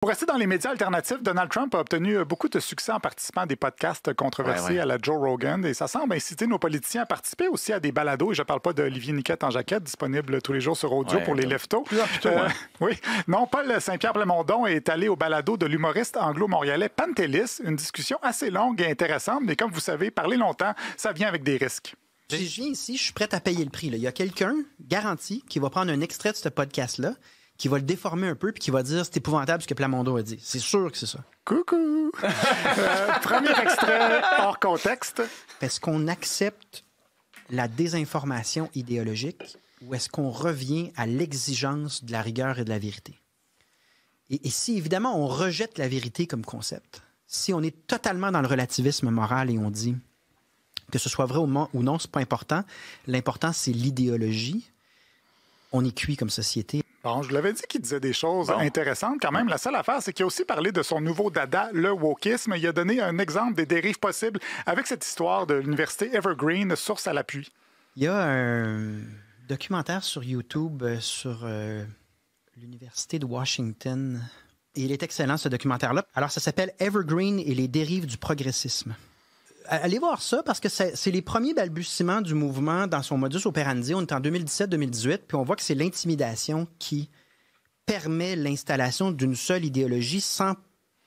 Pour rester dans les médias alternatifs, Donald Trump a obtenu beaucoup de succès en participant à des podcasts controversés à la Joe Rogan et ça semble inciter nos politiciens à participer aussi à des balados. Et je ne parle pas d'Olivier Niquette en jaquette, disponible tous les jours sur audio pour les leftos. Oui. Non, Paul Saint-Pierre Plamondon est allé au balado de l'humoriste anglo-montréalais Pantelis. Une discussion assez longue et intéressante, mais comme vous savez, parler longtemps, ça vient avec des risques. Je viens ici, je suis prêt à payer le prix. Là. Il y a quelqu'un, garanti, qui va prendre un extrait de ce podcast-là, qui va le déformer un peu puis qui va dire c'est épouvantable ce que Plamondon a dit. C'est sûr que c'est ça. Coucou! Premier extrait hors contexte. Est-ce qu'on accepte la désinformation idéologique ou est-ce qu'on revient à l'exigence de la rigueur et de la vérité? Et si, évidemment, on rejette la vérité comme concept, si on est totalement dans le relativisme moral et on dit que ce soit vrai ou non, c'est pas important. L'important, c'est l'idéologie. On est cuit comme société. Bon, je vous l'avais dit qu'il disait des choses intéressantes quand même. La seule affaire, c'est qu'il a aussi parlé de son nouveau dada, le wokisme. Il a donné un exemple des dérives possibles avec cette histoire de l'université Evergreen, source à l'appui. Il y a un documentaire sur YouTube sur l'université de Washington. Et il est excellent, ce documentaire-là. Alors, ça s'appelle Evergreen et les dérives du progressisme. Allez voir ça parce que c'est les premiers balbutiements du mouvement dans son modus operandi. On est en 2017-2018, puis on voit que c'est l'intimidation qui permet l'installation d'une seule idéologie sans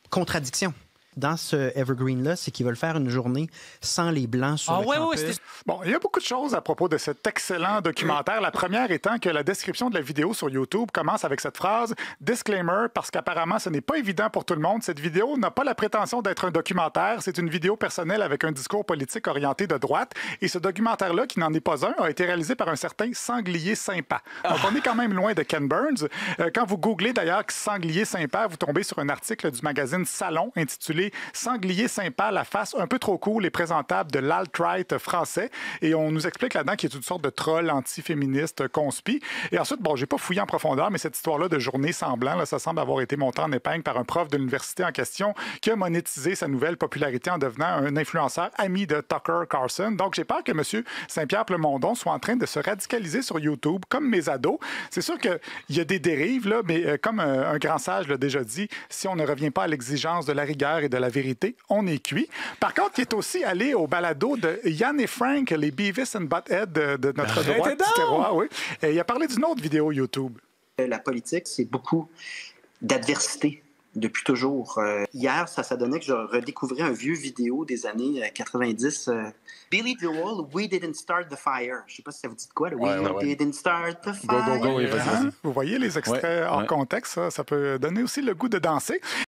contradiction. Dans ce Evergreen-là, c'est qu'ils veulent faire une journée sans les Blancs sur le campus. Bon, il y a beaucoup de choses à propos de cet excellent documentaire. La première étant que la description de la vidéo sur YouTube commence avec cette phrase « Disclaimer » parce qu'apparemment, ce n'est pas évident pour tout le monde. Cette vidéo n'a pas la prétention d'être un documentaire. C'est une vidéo personnelle avec un discours politique orienté de droite. Et ce documentaire-là, qui n'en est pas un, a été réalisé par un certain Sanglier Sympa. Donc, on est quand même loin de Ken Burns. Quand vous googlez d'ailleurs Sanglier Sympa, vous tombez sur un article du magazine Salon intitulé Sanglier Sympa, la face un peu trop cool et présentable de l'alt-right français. Et on nous explique là-dedans qu'il est une sorte de troll anti-féministe conspi. Et ensuite, bon, j'ai pas fouillé en profondeur, mais cette histoire-là de journée semblant, là, ça semble avoir été monté en épingle par un prof de l'université en question qui a monétisé sa nouvelle popularité en devenant un influenceur ami de Tucker Carlson. Donc, j'ai peur que M. Saint-Pierre Plamondon soit en train de se radicaliser sur YouTube comme mes ados. C'est sûr qu'il y a des dérives, là, mais comme un grand sage l'a déjà dit, si on ne revient pas à l'exigence de la rigueur et de la vérité, on est cuit. Par contre, il est aussi allé au balado de Yann et Frank, les Beavis and Butthead de notre droite du terroir. Oui. Et il a parlé d'une autre vidéo YouTube. La politique, c'est beaucoup d'adversité depuis toujours. Hier, ça donnait que je redécouvrais un vieux vidéo des années 90. Billy Joel, We Didn't Start the Fire. Je ne sais pas si ça vous dit de quoi. We Didn't Start the Fire. Go, vas-y. Vous voyez les extraits hors contexte, ça peut donner aussi le goût de danser.